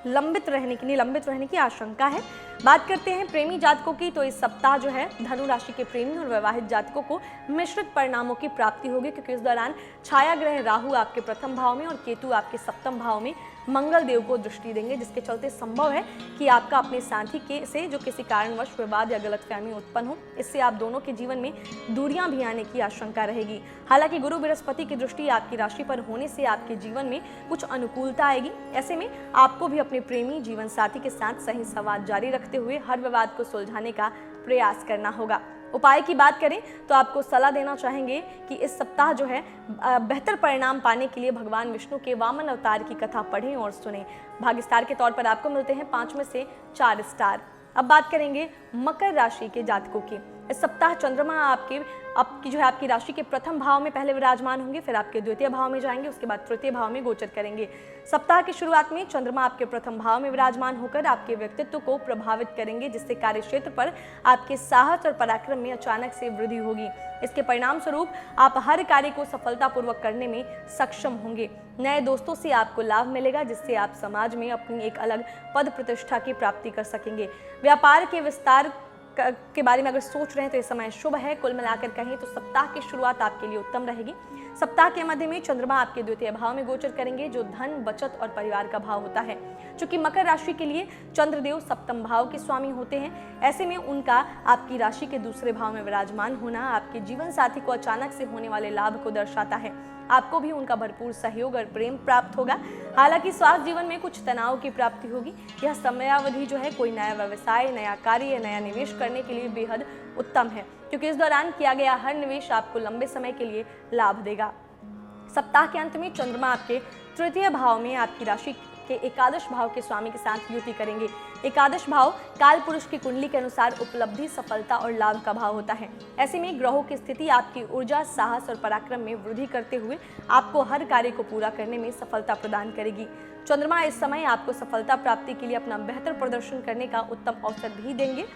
निलंबित रहने की आशंका है। बात करते हैं प्रेमी जातकों की, तो इस सप्ताह धनु राशि के प्रेमी और विवाहित जातकों को मिश्रित परिणामों की प्राप्ति होगी, क्योंकि इस दौरान छाया ग्रह राहु आपके प्रथम भाव में और केतु आपके सप्तम भाव में मंगल देव को दृष्टि देंगे, जिसके चलते संभव है कि आपका अपने साथी से जो किसी कारणवश विवाद या गलतफहमी उत्पन्न हो। इससे आप दोनों के जीवन में दूरियां भी आने की आशंका रहेगी। हालांकि गुरु बृहस्पति की दृष्टि आपकी राशि पर होने से आपके जीवन में कुछ अनुकूलता आएगी। ऐसे में आपको भी अपने प्रेमी जीवन साथी के साथ सही संवाद जारी रखते हुए हर विवाद को सुलझाने का प्रयास करना होगा। उपाय की बात करें तो आपको सलाह देना चाहेंगे कि इस सप्ताह बेहतर परिणाम पाने के लिए भगवान विष्णु के वामन अवतार की कथा पढ़ें और सुनें। भाग्य स्टार के तौर पर आपको मिलते हैं 5 में से 4 स्टार। अब बात करेंगे मकर राशि के जातकों की। इस सप्ताह चंद्रमा आपकी राशि के प्रथम भाव में पहले विराजमान होंगे, फिर आपके द्वितीय भाव में जाएंगे, उसके बाद तृतीय भाव में गोचर करेंगे। सप्ताह की शुरुआत में चंद्रमा आपके प्रथम भाव में विराजमान होकर आपके व्यक्तित्व को प्रभावित करेंगे, जिससे कार्यक्षेत्र पर आपके साहस और पराक्रम में अचानक से वृद्धि होगी। इसके परिणाम स्वरूप आप हर कार्य को सफलतापूर्वक करने में सक्षम होंगे। नए दोस्तों से आपको लाभ मिलेगा, जिससे आप समाज में अपनी एक अलग पद प्रतिष्ठा की प्राप्ति कर सकेंगे। व्यापार के विस्तार के बारे में अगर सोच रहे हैं तो इस समय शुभ है। कुल मिलाकर कहें तो सप्ताह की शुरुआत आपके लिए उत्तम रहेगी। सप्ताह के मध्य में चंद्रमा आपके द्वितीय भाव में गोचर करेंगे, जो धन, बचत और परिवार का भाव होता है। चूंकि मकर राशि के लिए चंद्रदेव सप्तम भाव के स्वामी होते हैं, ऐसे में उनका आपकी राशि के दूसरे भाव में विराजमान होना आपके जीवन साथी को अचानक से होने वाले लाभ को दर्शाता है। आपको भी उनका भरपूर सहयोग और प्रेम प्राप्त होगा। हालांकि स्वास्थ्य जीवन में कुछ तनाव की प्राप्ति होगी। यह समयावधि कोई नया व्यवसाय, नया कार्य या नया निवेश करने के लिए बेहद उत्तम है, क्योंकि इस दौरान किया गया हर निवेश आपको लंबे समय के लिए लाभ देगा। सप्ताह के अंत में चंद्रमा आपके तृतीय भाव में आपकी राशि के एकादश भाव के स्वामी के साथ युति करेंगे। एकादश भाव काल पुरुष की कुंडली के अनुसार उपलब्धि, सफलता और लाभ का भाव होता है। ऐसे में ग्रहों की स्थिति आपकी ऊर्जा, साहस और पराक्रम में वृद्धि करते हुए आपको हर कार्य को पूरा करने में सफलता प्रदान करेगी। चंद्रमा इस समय आपको सफलता प्राप्ति के लिए अपना बेहतर प्रदर्शन करने का उत्तम अवसर भी देंगे।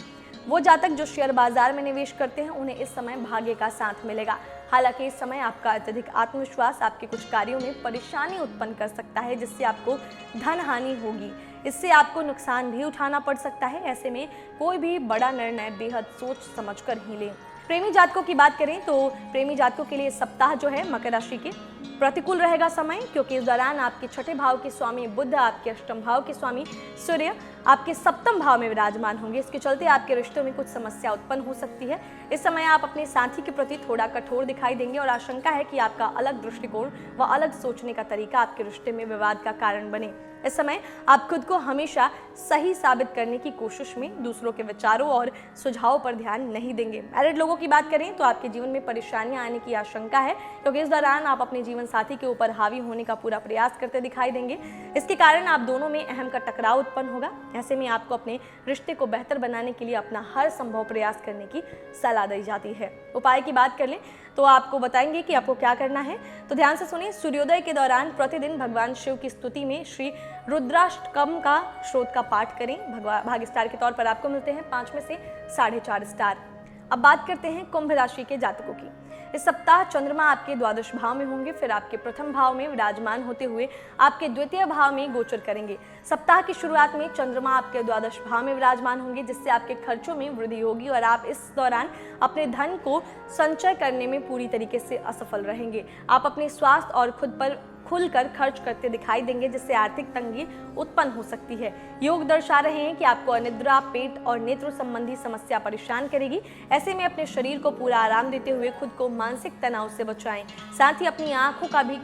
वो जातक जो शेयर बाजार में निवेश करते हैं, उन्हें इस समय भाग्य का साथ मिलेगा। हालांकि इस समय आपका अत्यधिक आत्मविश्वास आपके कुछ कार्यों में परेशानी उत्पन्न कर सकता है, जिससे आपको धन हानि होगी। इससे आपको नुकसान भी उठाना पड़ सकता है। ऐसे में कोई भी बड़ा निर्णय बेहद सोच समझकर ही लें। प्रेमी जातकों की बात करें तो प्रेमी जातकों के लिए सप्ताह मकर राशि के प्रतिकूल रहेगा समय, क्योंकि इस दौरान आपके छठे भाव के स्वामी बुध, आपके अष्टम भाव के स्वामी सूर्य आपके सप्तम भाव में विराजमान होंगे। इसके चलते आपके रिश्तों में कुछ समस्या उत्पन्न हो सकती है। इस समय आप अपने साथी के प्रति थोड़ा कठोर दिखाई देंगे और आशंका है कि आपका अलग दृष्टिकोण व अलग सोचने का तरीका आपके रिश्ते में विवाद का कारण बने। इस समय आप खुद को हमेशा सही साबित करने की कोशिश में दूसरों के विचारों और सुझावों पर ध्यान नहीं देंगे। मैरिड लोगों की बात करें तो आपके जीवन में परेशानियां आने की आशंका है, क्योंकि इस दौरान आप अपने जीवन साथी के ऊपर हावी होने का पूरा प्रयास करते दिखाई देंगे। इसके कारण आप दोनों में अहम का टकराव उत्पन्न होगा। ऐसे में आपको अपने रिश्ते को बेहतर बनाने के लिए अपना हर संभव प्रयास करने की सलाह दी जाती है। उपाय की बात कर लें तो आपको बताएंगे कि आपको क्या करना है, तो ध्यान से सुनिए। सूर्योदय के दौरान प्रतिदिन भगवान शिव की स्तुति में श्री रुद्राष्टकम का श्लोक का पाठ करें। भाग्य स्टार के तौर पर आपको मिलते हैं 5 में से 4.5 स्टार। अब बात करते हैं कुंभ राशि के जातकों की। इस सप्ताह चंद्रमा आपके द्वादश भाव में होंगे, फिर आपके प्रथम भाव में विराजमान होते हुए आपके द्वितीय भाव में गोचर करेंगे। सप्ताह की शुरुआत में चंद्रमा आपके द्वादश भाव में विराजमान होंगे, जिससे आपके खर्चों में वृद्धि होगी और आप इस दौरान अपने धन को संचय करने में पूरी तरीके से असफल रहेंगे। आप अपने स्वास्थ्य और खुद पर खुलकर खर्च करते दिखाई देंगे, जिससे आर्थिक तंगी उत्पन्न हो सकती है। योग दर्शा रहे हैं कि आपको अनिद्रा, पेट और नेत्र संबंधी समस्या परेशान करेगी। ऐसे में अपने शरीर को पूरा आराम देते हुए खुद को मानसिक तनाव से बचाएं। साथ ही अपनी आंखों का भी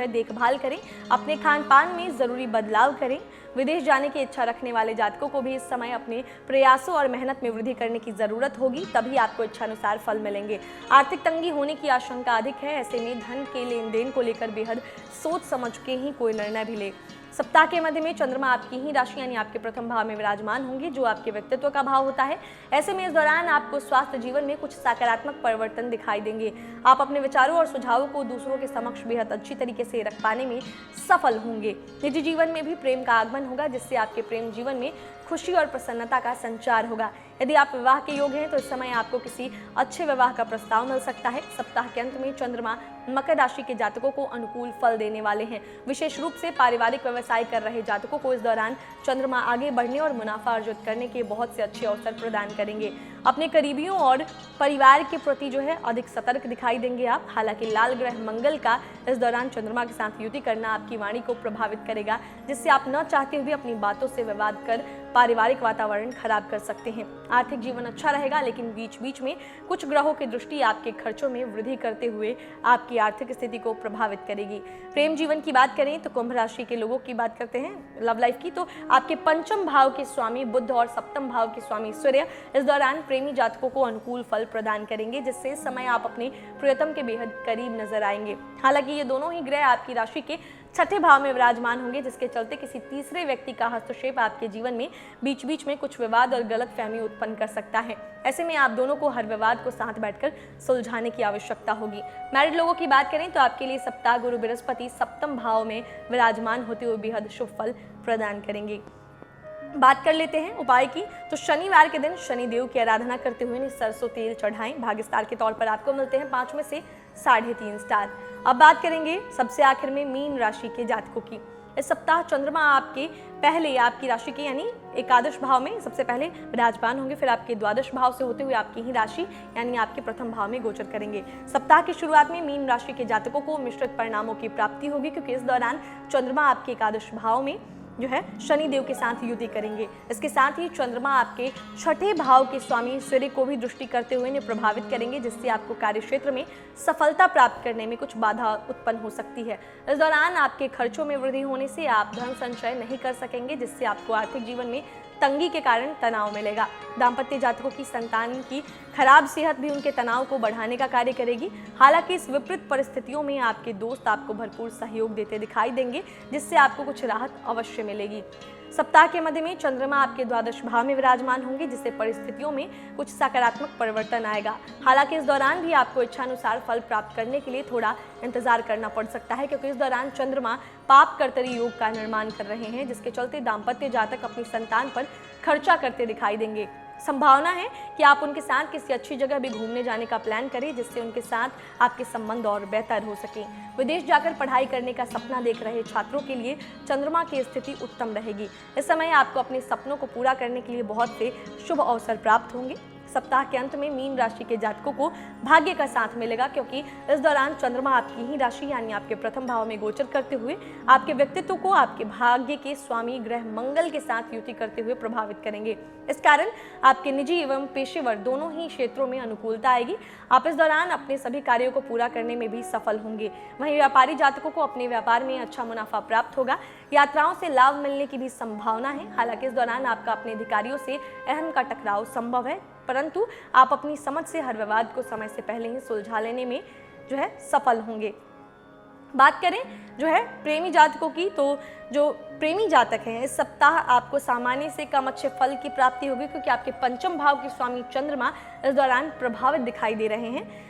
देखभाल करें। अपने खान पान में जरूरी बदलाव करें। विदेश जाने की इच्छा रखने वाले जातकों को भी इस समय अपने प्रयासों और मेहनत में वृद्धि करने की जरूरत होगी, तभी आपको इच्छानुसार फल मिलेंगे। आर्थिक तंगी होने की आशंका अधिक है। ऐसे में धन के लेन देन को लेकर बेहद सोच समझ के ही कोई निर्णय भी ले। सप्ताह के मध्य में चंद्रमा आपकी ही राशि यानी आपके प्रथम भाव में विराजमान होंगे, जो आपके व्यक्तित्व का भाव होता है। ऐसे में इस दौरान आपको स्वास्थ्य जीवन में कुछ सकारात्मक परिवर्तन दिखाई देंगे। आप अपने विचारों और सुझावों को दूसरों के समक्ष बेहद अच्छी तरीके से रख पाने में सफल होंगे। निजी जीवन में भी प्रेम का आगमन होगा, जिससे आपके प्रेम जीवन में खुशी और प्रसन्नता का संचार होगा। यदि आप विवाह के योग हैं तो इस समय आपको किसी अच्छे विवाह का प्रस्ताव मिल सकता है। सप्ताह के अंत में चंद्रमा मकर राशि के जातकों को अनुकूल फल देने वाले हैं। विशेष रूप से पारिवारिक व्यवसाय कर रहे जातकों को इस दौरान चंद्रमा आगे बढ़ने और मुनाफा अर्जित करने के बहुत से अच्छे अवसर प्रदान करेंगे। अपने करीबियों और परिवार के प्रति अधिक सतर्क दिखाई देंगे आप। हालांकि लाल ग्रह मंगल का इस दौरान चंद्रमा के साथ युति करना आपकी वाणी को प्रभावित करेगा, जिससे आप न चाहते हुए अपनी बातों से विवाद कर पारिवारिक वातावरण खराब कर सकते हैं। आर्थिक जीवन अच्छा रहेगा, लेकिन बीच बीच में कुछ ग्रहों की दृष्टि आपके खर्चों में वृद्धि करते हुए आपकी आर्थिक स्थिति को प्रभावित करेगी। प्रेम जीवन की बात करें तो कुंभ राशि के लोगों की बात करते हैं लव लाइफ की, तो आपके पंचम भाव के स्वामी बुध और सप्तम भाव के स्वामी सूर्य इस दौरान प्रेमी जातकों को अनुकूल फल प्रदान करेंगे, जिससे इस समय आप अपने प्रियतम के बेहद करीब नजर आएंगे। हालांकि ये दोनों ही ग्रह आपकी राशि के छठे भाव में विराजमान होंगे, जिसके चलते किसी तीसरे व्यक्ति का हस्तक्षेप आपके जीवन में बीच बीच में कुछ विवाद और गलतफहमी उत्पन्न कर सकता है। ऐसे में आप दोनों को हर विवाद को साथ बैठकर सुलझाने की आवश्यकता होगी। मैरिड लोगों की बात करें तो आपके लिए सप्ताह गुरु बृहस्पति सप्तम भाव में विराजमान होते हुए बेहद शुभ फल प्रदान करेंगे। बात कर लेते हैं उपाय की, तो शनिवार के दिन शनिदेव की आराधना करते हुए सरसों तेल चढ़ाएं। भाग्य स्टार के तौर पर आपको मिलते हैं 5 में से 3.5 स्टार। अब बात करेंगे सबसे आखिर में मीन राशि के जातकों की। इस सप्ताह चंद्रमा आपके पहले आपकी राशि के यानी एकादश भाव में सबसे पहले विराजमान होंगे, फिर आपके द्वादश भाव से होते हुए आपकी ही राशि यानी आपके प्रथम भाव में गोचर करेंगे। सप्ताह की शुरुआत में मीन राशि के जातकों को मिश्रित परिणामों की प्राप्ति होगी, क्योंकि इस दौरान चंद्रमा आपके एकादश भाव में शनिदेव के साथ युति करेंगे। इसके साथ ही चंद्रमा आपके छठे भाव के स्वामी सूर्य को भी दृष्टि करते हुए इन्हें प्रभावित करेंगे, जिससे आपको कार्य क्षेत्र में सफलता प्राप्त करने में कुछ बाधा उत्पन्न हो सकती है। इस दौरान आपके खर्चों में वृद्धि होने से आप धन संचय नहीं कर सकेंगे, जिससे आपको आर्थिक जीवन में तंगी के कारण तनाव मिलेगा। दाम्पत्य जातकों की संतान की खराब सेहत भी उनके तनाव को बढ़ाने का कार्य करेगी। हालांकि इस विपरीत परिस्थितियों में आपके दोस्त आपको भरपूर सहयोग देते दिखाई देंगे, जिससे आपको कुछ राहत अवश्य मिलेगी। सप्ताह के मध्य में चंद्रमा आपके द्वादश भाव में विराजमान होंगे, जिससे परिस्थितियों में कुछ सकारात्मक परिवर्तन आएगा। हालांकि इस दौरान भी आपको इच्छानुसार फल प्राप्त करने के लिए थोड़ा इंतजार करना पड़ सकता है, क्योंकि इस दौरान चंद्रमा पाप कर्तरी योग का निर्माण कर रहे हैं, जिसके चलते दाम्पत्य जातक अपनी संतान पर खर्चा करते दिखाई देंगे। संभावना है कि आप उनके साथ किसी अच्छी जगह भी घूमने जाने का प्लान करें, जिससे उनके साथ आपके संबंध और बेहतर हो सके। विदेश जाकर पढ़ाई करने का सपना देख रहे छात्रों के लिए चंद्रमा की स्थिति उत्तम रहेगी। इस समय आपको अपने सपनों को पूरा करने के लिए बहुत से शुभ अवसर प्राप्त होंगे। सप्ताह के अंत में मीन राशि के जातकों को भाग्य का साथ मिलेगा, क्योंकि इस दौरान चंद्रमा आपकी ही राशि यानी आपके प्रथम भाव में गोचर करते हुए आपके व्यक्तित्व को आपके भाग्य के स्वामी ग्रह मंगल के साथ युति करते हुए प्रभावित करेंगे। इस कारण आपके निजी एवं पेशेवर दोनों ही क्षेत्रों में अनुकूलता आएगी। आप इस दौरान अपने सभी कार्यों को पूरा करने में भी सफल होंगे। वहीं व्यापारी जातकों को अपने व्यापार में अच्छा मुनाफा प्राप्त होगा। यात्राओं से लाभ मिलने की भी संभावना है। हालांकि इस दौरान आपका अपने अधिकारियों से अहम का टकराव संभव है, परंतु आप अपनी समझ से हर विवाद को समय से पहले ही सुलझा लेने में सफल होंगे। बात करें जो है प्रेमी जातकों की, तो जो प्रेमी जातक हैं इस सप्ताह आपको सामान्य से कम अच्छे फल की प्राप्ति होगी, क्योंकि आपके पंचम भाव के स्वामी चंद्रमा इस दौरान प्रभावित दिखाई दे रहे हैं।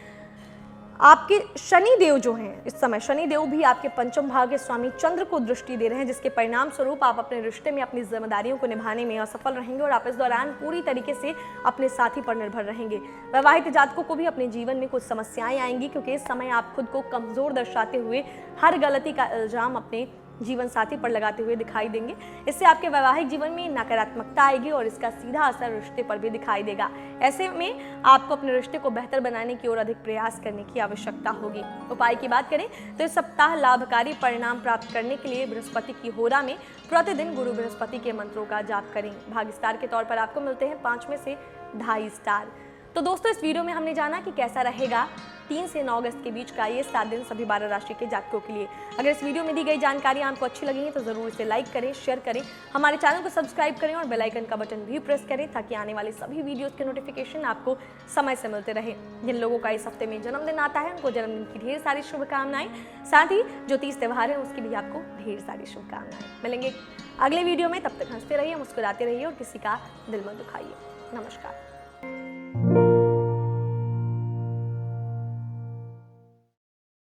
आपके शनि देव जो हैं इस समय, शनि देव भी आपके पंचम भाव के स्वामी चंद्र को दृष्टि दे रहे हैं, जिसके परिणाम स्वरूप आप अपने रिश्ते में अपनी जिम्मेदारियों को निभाने में असफल रहेंगे और आप इस दौरान पूरी तरीके से अपने साथी पर निर्भर रहेंगे। वैवाहिक जातकों को भी अपने जीवन में कुछ समस्याएं आएंगी, क्योंकि इस समय आप खुद को कमजोर दर्शाते हुए हर गलती का इल्जाम अपने जीवन साथी पर लगाते हुए दिखाई देंगे। इससे आपके वैवाहिक जीवन में नकारात्मकता आएगी और इसका सीधा असर रिश्ते पर भी दिखाई देगा। ऐसे में आपको अपने रिश्ते को बेहतर बनाने की ओर अधिक प्रयास करने की आवश्यकता होगी। उपाय की बात करें तो इस सप्ताह लाभकारी परिणाम प्राप्त करने के लिए बृहस्पति की होरा में प्रतिदिन गुरु बृहस्पति के मंत्रों का जाप करें। भाग्य स्टार के तौर पर आपको मिलते हैं 5 में से 2.5 स्टार। तो दोस्तों, इस वीडियो में हमने जाना कि कैसा रहेगा 3 से 9 अगस्त के बीच का ये 7 दिन सभी 12 राशि के जातकों के लिए। अगर इस वीडियो में दी गई जानकारी आपको अच्छी लगी है तो जरूर इसे लाइक करें, शेयर करें, हमारे चैनल को सब्सक्राइब करें और बेल आइकन का बटन भी प्रेस करें, ताकि आने वाले सभी वीडियोस के नोटिफिकेशन आपको समय से मिलते रहे। जिन लोगों का इस हफ्ते में जन्मदिन आता है उनको जन्मदिन की ढेर सारी शुभकामनाएं, साथ ही जो 30 त्योहार है उसकी भी आपको ढेर सारी शुभकामनाएं। मिलेंगे अगले वीडियो में, तब तक हंसते रहिए, मुस्कुराते रहिए और किसी का दिल मत दुखाइए। नमस्कार।